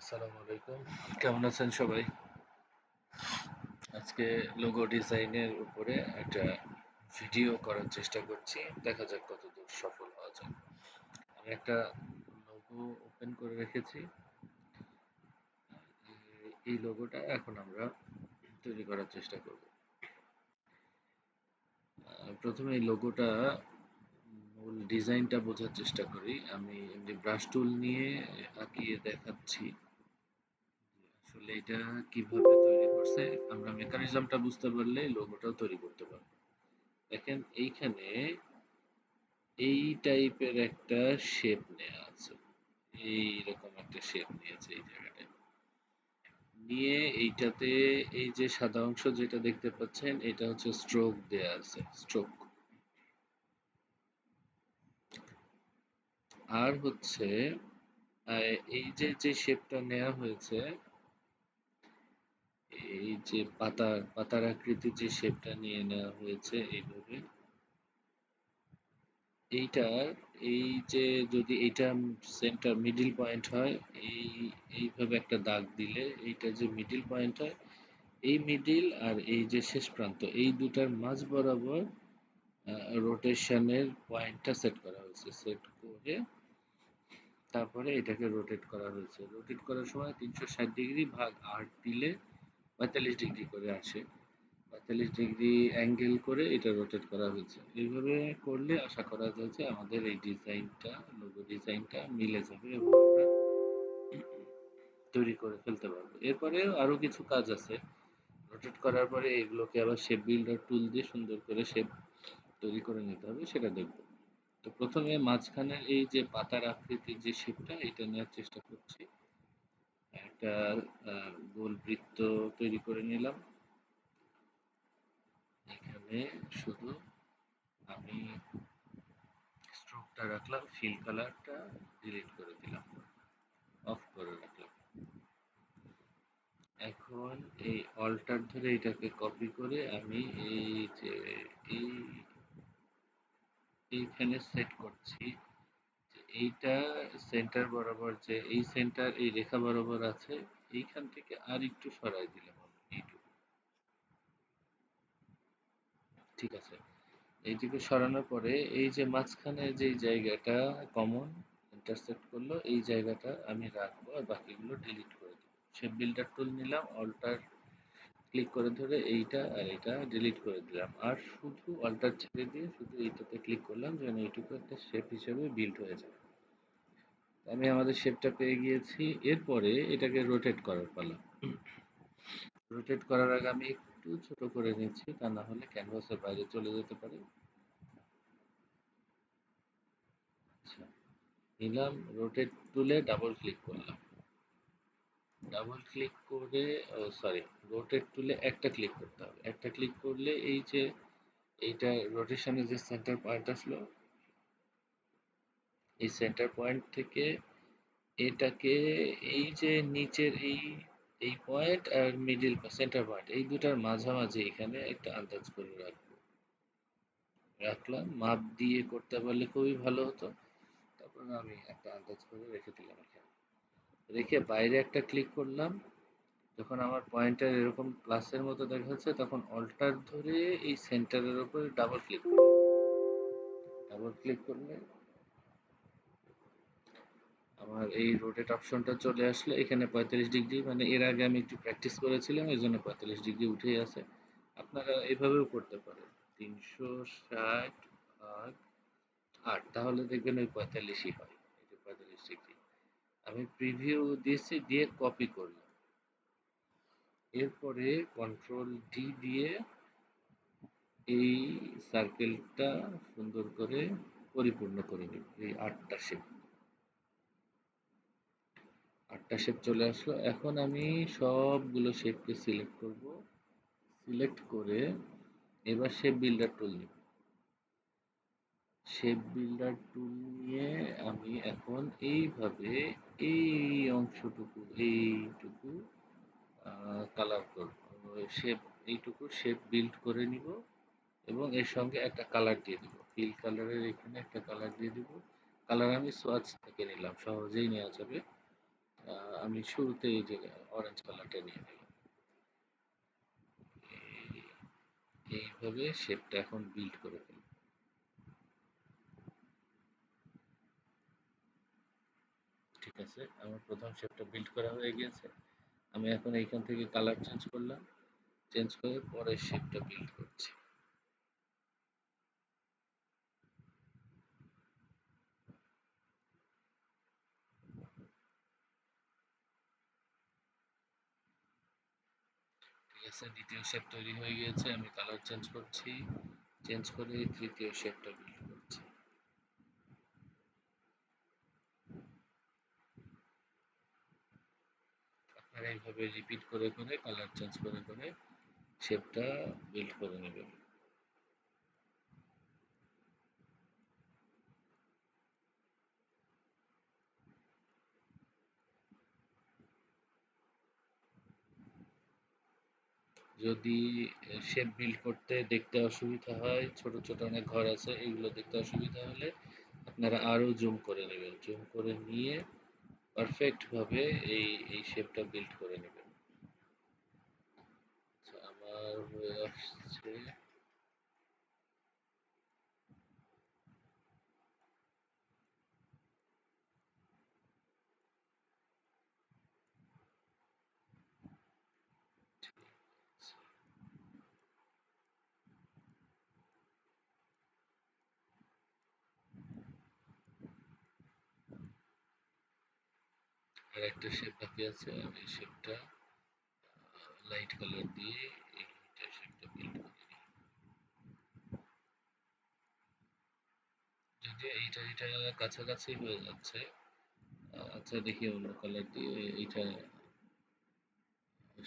আসসালামু আলাইকুম। কেমন আছেন সবাই? আজকে লোগো ডিজাইনের উপরে একটা ভিডিও করার চেষ্টা করছি। দেখা যাক কতদূর সফল হওয়া যায়। আমি একটা লোগো ওপেন করে রেখেছি। এই লোগোটা এখন আমরা তৈরি করার চেষ্টা করব। প্রথমে এই লোগোটা মূল ডিজাইনটা বোঝার চেষ্টা করি। আমি এমনি ব্রাশ টুল নিয়ে আঁকিয়ে দেখাচ্ছি। আসলে এটা কিভাবে তৈরি করছে আমরা মেকানিজমটা বুঝতে পারলে লোগোটাও তৈরি করতে পারবো। দেখেন এইখানে এই টাইপের একটা শেপ নেওয়া আছে, এইরকম একটা শেপ নিয়েছে এই জায়গাটায়। নিয়ে এইটাতে এই যে সাদা অংশ যেটা দেখতে পাচ্ছেন এটা হচ্ছে স্ট্রোক দেয়া আছে, স্ট্রোক। আর হচ্ছে এই যে যে শেপটা নেওয়া হয়েছে, এই যে পাতার আকৃতির যে শেপটা নিয়ে নেওয়া হয়েছে এইভাবে, এইটার এই যে যদি এইটা সেন্টার মিডিল পয়েন্ট হয়, এই এইভাবে একটা দাগ দিলে এইটা যে মিডিল পয়েন্ট হয়, এই মিডিল আর এই যে শেষ প্রান্ত এই দুটার মাঝ বরাবর রোটেশনের পয়েন্টটা সেট করা হয়েছে। সেট করে তারপরে এটাকে রোটেট করা হয়েছে। রোটেট করার সময় 360 ডিগ্রি ভাগ 8 দিলে 45 ডিগ্রি করে আসে। 45 ডিগ্রি অ্যাঙ্গেল করে এটা রোটেট করা হয়েছে। এইভাবে করলে আশা করা যায় যে আমাদের এই ডিজাইনটা, লোগো ডিজাইনটা মিলে যাবে এবং আমরা তৈরি করে ফেলতে পারবো। এরপরেও আরো কিছু কাজ আছে। রোটেট করার পরে এগুলোকে আবার শেপ বিল্ডার টুল দিয়ে সুন্দর করে শেপ তৈরি করে নিতে হবে, সেটা দেখব। তো প্রথমে মাঝখানের এই যে পাতার আকৃতির যে শেপটা, এটা নেওয়ার চেষ্টা করছি। একটা গোল বৃত্ত তৈরি করে নিলাম। এখানে শুধু আমি স্ট্রোকটা রাখলাম, ফিল কালারটা ডিলিট করে দিলাম, অফ করে রাখলাম। এখন এই অল্টার ধরে এটাকে কপি করে আমি এই যে এই এইখানে সেট করছি যে এইটা সেন্টার বরাবর, যে এই সেন্টার এই রেখা বরাবর আছে, এইখান থেকে আর একটু সরাই দিলাম আমি এইটুকু। ঠিক আছে, এইটুকু সরানোর পরে এই যে মাঝখানে যে জায়গাটা কমন ইন্টারসেক্ট করলো, এই জায়গাটা আমি রাখবো আর বাকিগুলো ডিলিট করে দেবো। শেপ বিল্ডার টুল নিলাম, অল্টার ক্লিক করে ধরে এইটা আর এটা ডিলিট করে দিলাম, আর শুধু অল্টার ছেড়ে দিয়ে শুধু এইটাতে ক্লিক করলাম যেন এইটুকু একটা শেপ হিসেবে বিল্ড হয়ে যায়। আমি আমাদের শেপটা পেয়ে গিয়েছি। এরপরে এটাকে রোটেট করার পালা। রোটেট করার আগে আমি একটু ছোট করে নিচ্ছি, তা না হলে ক্যানভাসের বাইরে চলে যেতে পারে। আচ্ছা, নিলাম, রোটেট টুলে ডাবল ক্লিক করলাম। ডাবল ক্লিক করে, সরি, রোটেট টুলে একটা ক্লিক করতে হবে। একটা ক্লিক করলে এই যে এইটা রোটেশনের যে সেন্টার পয়েন্ট আসলো, এই সেন্টার পয়েন্ট থেকে এটাকে এই যে নিচের এই এই পয়েন্ট আর মিডিল সেন্টার পয়েন্ট এই দুটার মাঝামাঝি এখানে একটা আন্দাজ করে রাখবো। রাখলাম, মাপ দিয়ে করতে পারলে খুবই ভালো হতো। তারপর আমি একটা আন্দাজ করে রেখে দিলাম এখানে। রেখে বাইরে একটা ক্লিক করলাম। যখন আমার পয়েন্টার এরকম প্লাসের মতো দেখা যাচ্ছে, তখন অল্টার ধরে এই সেন্টারের উপরে ডাবল ক্লিক করলাম। ডাবল ক্লিক করলে আমার এই রোটেট অপশনটা চলে আসলো। এখানে 45 ডিগ্রি, মানে এর আগে আমি একটু প্র্যাকটিস করেছিলাম এই জন্য 45 ডিগ্রি উঠেই আছে। আপনারা এভাবেও করতে পারেন, 360 ভাগ 8, তাহলে দেখবেন ওই 45ই হয়। এই যে 45 ডিগ্রি আমি প্রিভিউ দিয়েছি, দিয়ে কপি করলাম। এরপরে কন্ট্রোল ডি দিয়ে এই সার্কেলটা সুন্দর করে পরিপূর্ণ করে নেব। এই 8টা শেপ চলে আসলো। এখন আমি সবগুলো শেপকে সিলেক্ট করব। সিলেক্ট করে এবার শেপ বিল্ডার টুল নিব। শেপ বিল্ডার টুল নিয়ে আমি এখন এইভাবে এই এইটুকু কালার করব। শেপ এইটুকু শেপ বিল্ড করে নিব এবং এর সঙ্গে একটা কালার দিয়ে দিব। ফিল কালারের এখানে একটা কালার দিয়ে দিব। কালার আমি সোয়াচ থেকে নিলাম, সহজেই নেওয়া যাবে। আমি শুরুতে এই যে অরেঞ্জ কালারটা নিয়ে নিলাম। এইভাবে শেপটা এখন বিল্ড করে ফেলব। ঠিক আছে, আমার প্রথম শেপটা বিল্ড করা হয়ে গিয়েছে। আমি এখন এইখান থেকে কালার চেঞ্জ করলাম, চেঞ্জ করে পরের শেপটা বিল্ড করছি। ঠিক আছে, দ্বিতীয় শেপ তৈরি হয়ে গিয়েছে, আমি কালার চেঞ্জ করছি, চেঞ্জ করে তৃতীয় শেপটা বিল্ড করছি। আপনারা এইভাবে রিপিট করে করে কালার চেঞ্জ করে করে শেপটা বিল্ড করে নেবেন। যদি শেপ বিল্ড করতে দেখতে অসুবিধা হয়, ছোট ছোট অনেক ঘর আছে, এগুলো দেখতে অসুবিধা হলে আপনারা আরো জুম করে নেবেন, জুম করে নিয়ে পারফেক্ট ভাবে এই শেপটা বিল্ড করে নেবেন। আচ্ছা, আমার হয়ে আসছে। আর একটা শেপ বাকি আছে, আমি শেপটা লাইট কালার দিয়ে এইটা শেপটা বিল্ড করে নিই। যদিও এইটা কাছাকাছি হয়ে যাচ্ছে। আচ্ছা, দেখি অন্য কালার দিয়ে এইটা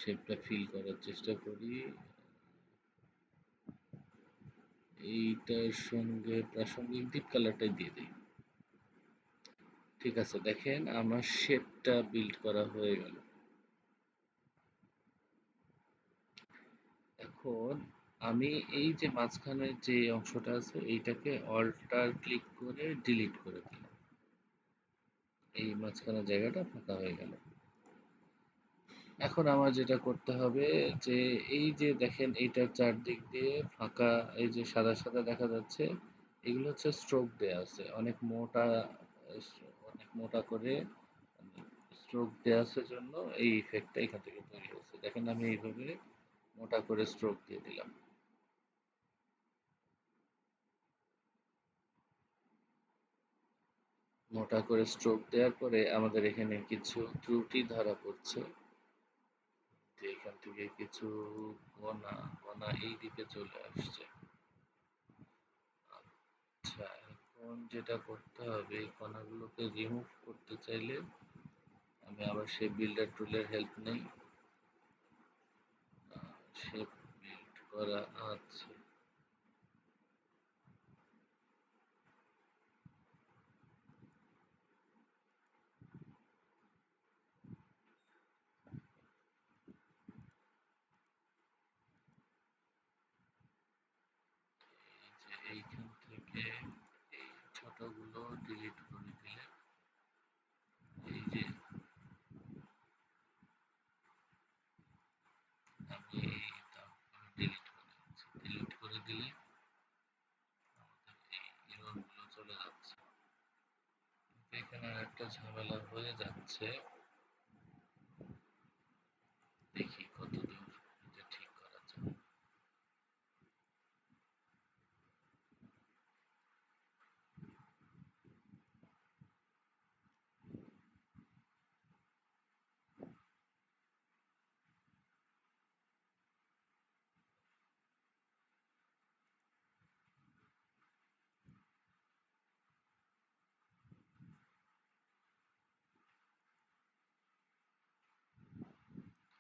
শেপটা ফিল করার চেষ্টা করি। এইটার সঙ্গে প্রাসঙ্গিক ডিপ কালারটাই দিয়ে দিই। ঠিক আছে, দেখেন আমার শেপটা বিল্ড করা হয়ে গেল। এখন আমি এই যে মাঝখানের যে অংশটা আছে এইটাকে অল্টার ক্লিক করে ডিলিট করে দিলাম। এই মাঝখানের জায়গাটা ফাঁকা হয়ে গেল। এখন আমার যেটা করতে হবে যে এই যে দেখেন এইটার চারদিক দিয়ে ফাঁকা, এই যে সাদা সাদা দেখা যাচ্ছে, এগুলো হচ্ছে স্ট্রোক দেয়া আছে অনেক মোটা, অনেক মোটা করে স্ট্রোক দেয়া আছে জন্য এই ইফেক্টটা এখান থেকে তৈরি হয়েছে। দেখেন আমি এইভাবে মোটা করে স্ট্রোক দিয়ে দিলাম। মোটা করে স্ট্রোক দেওয়ার পরে আমাদের এখানে কিছু ত্রুটি ধরা পড়ছে, যে এখান থেকে কিছু কণা কণা এই দিকে চলে আসছে। আচ্ছা, এখন যেটা করতে হবে এই কণাগুলোকে রিমুভ করতে চাইলে আমি আবার সেই বিল্ডার টুলের হেল্প নেই। শেপ বিল্ড করা আছে। এই যে এইখান থেকে এই ছোটগুলো ডিলিট করে দিলে, এই যে আমি ডিলিট করে দিচ্ছি, ডিলিট করে দিলে আমাদের এই এররগুলো চলে যাচ্ছে। কিন্তু এখানে একটা ঝামেলা হয়ে যাচ্ছে, দেখি কতদূর এটা ঠিক করা যায়।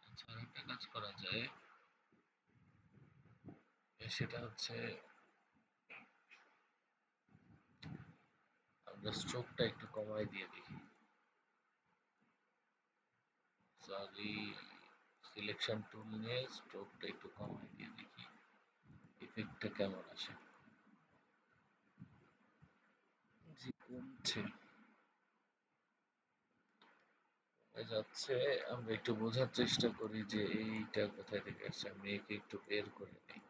আচ্ছা, আরেকটা কাজ করা যায়, সেটা হচ্ছে আমরা স্ট্রোকটা একটু কমায় দিয়ে দেখি। সরি, সিলেকশন টুল নিয়ে স্ট্রোকটা একটু কমায় দিয়ে দেখি ইফেক্টটা কেমন আসে। জি, কমছে। যাচ্ছে, আমরা একটু বোঝার চেষ্টা করি যে এইটা কোথায় থেকে আসছে। আমি একে একটু বের করে নেই,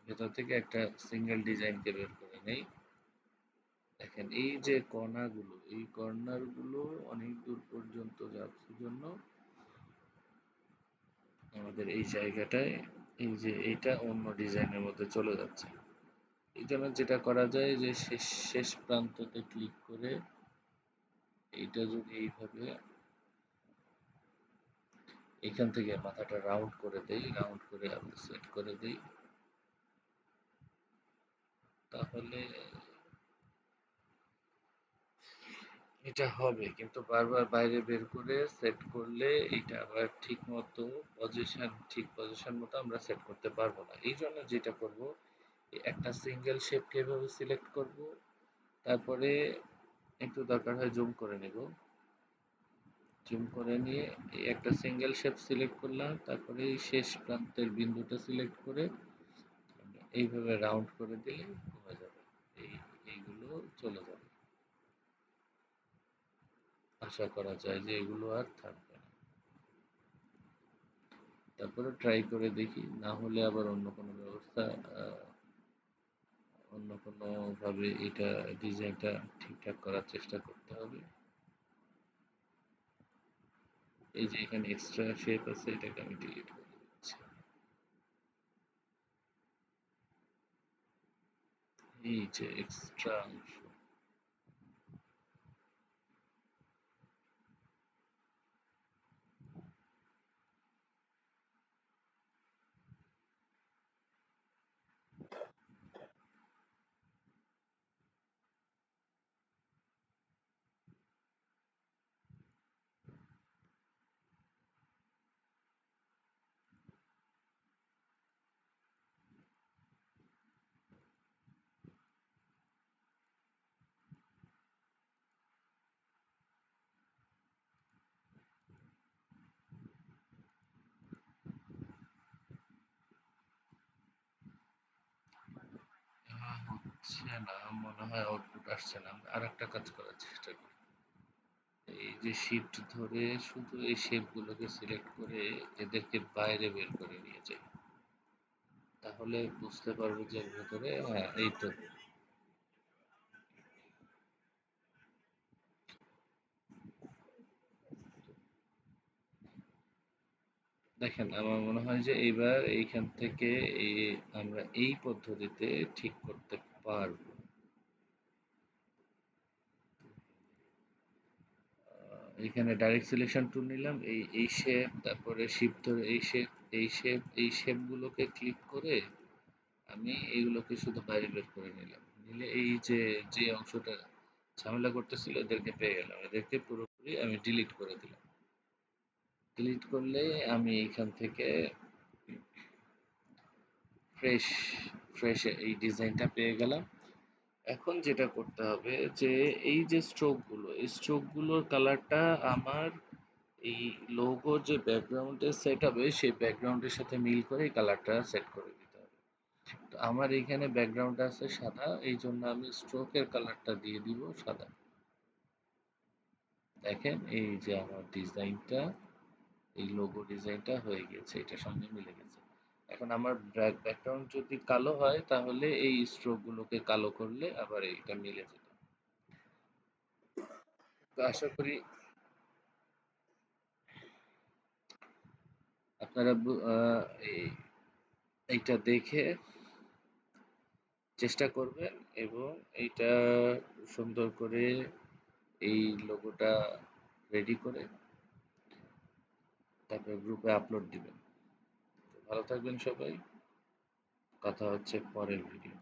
ভেতর থেকে একটা সিঙ্গেল ডিজাইনকে বের করে নেই। দেখেন এই যে কণাগুলো, এই কর্নারগুলো অনেক দূর পর্যন্ত যাচ্ছে জন্য আমাদের এই জায়গাটায় এই যে এইটা অন্য ডিজাইনের মধ্যে চলে যাচ্ছে। এই জন্য যেটা করা যায় যে শেষ শেষ প্রান্ততে ক্লিক করে এইটা যদি এইভাবে এখান থেকে মাথাটা রাউন্ড করে দেই, রাউন্ড করে আবার সেট করে দেই, তাহলে এটা হবে। কিন্তু বারবার বাইরে বের করে সেট করলে এটা আবার ঠিক মতো ঠিক পজিশন মতো আমরা সেট করতে পারবো না। এই জন্য যেটা করব, একটা সিঙ্গেল শেপকে এভাবে সিলেক্ট করব, তারপরে একটু দরকার হয় জুম করে নেব। জুম করে নিয়ে এই একটা সিঙ্গেল শেপ সিলেক্ট করলাম, তারপরে এই শেষ প্রান্তের বিন্দুটা সিলেক্ট করে এইভাবে রাউন্ড করে দিলে হয়ে যাবে। এই এইগুলো চলে যাবে। আশা করা যায় যে এগুলো আর থাকবে না। তারপরে ট্রাই করে দেখি, না হলে আবার অন্য কোনো ব্যবস্থা, অন্য কোনো ভাবে এটা ডিজাইনটা ঠিকঠাক করার চেষ্টা করতে হবে। এই যে এখানে এক্সট্রা শেপ আছে, এটাকে আমি ডিলিট করে দিচ্ছি। এই যে এক্সট্রা অংশ, হচ্ছে না মনে হয়, আউটপুট আসছে না। আর একটা কাজ করার চেষ্টা করি। এই যে শিফট ধরে শুধু এই শেপ গুলোকে সিলেক্ট করে এদেরকে বাইরে বের করে নিয়ে যাই, তাহলে বুঝতে পারবো যে এর ভেতরে, হ্যাঁ এই তো। দেখেন আমার মনে হয় যে এইবার এইখান থেকে এই আমরা এই পদ্ধতিতে ঠিক করতে পারবো। এখানে ডাইরেক্ট সিলেকশন টুল নিলাম, এই শেপ, তারপরে শিফট ধরে এই শেপ, এই শেপ গুলোকে ক্লিক করে আমি এইগুলোকে শুধু বাইরে বের করে নিলাম। নিলে এই যে যে অংশটা ঝামেলা করতেছিল এদেরকে পেয়ে গেলাম, এদেরকে পুরোপুরি আমি ডিলিট করে দিলাম। ডিলিট করলে আমি এইখান থেকে ফ্রেশ ফ্রেশ এই ডিজাইনটা পেয়ে গেলাম। এখন যেটা করতে হবে যে এই যে স্ট্রোক গুলো, এই স্ট্রোক গুলোর কালারটা আমার এই লোগোর যে ব্যাকগ্রাউন্ডে সেট হবে সেই ব্যাকগ্রাউন্ডের সাথে মিল করে এই কালারটা সেট করে দিতে হবে। তো আমার এইখানে ব্যাকগ্রাউন্ড আছে সাদা, এই জন্য আমি স্ট্রোকের কালারটা দিয়ে দিব সাদা। দেখেন এই যে আমার ডিজাইনটা, এই লোগো ডিজাইনটা হয়ে গেছে, এটার সঙ্গে মিলে গেছে। এখন আমার ব্যাকগ্রাউন্ড যদি কালো হয় তাহলে এই স্ট্রোক গুলোকে কালো করলে আবার এইটা মিলে যেত। তো আশা করি আপনারা এই- এইটা দেখে চেষ্টা করবেন এবং এইটা সুন্দর করে এই লোগোটা রেডি করে তারপরে গ্রুপে আপলোড দিবেন। তো ভালো থাকবেন সবাই, কথা হচ্ছে পরের ভিডিও।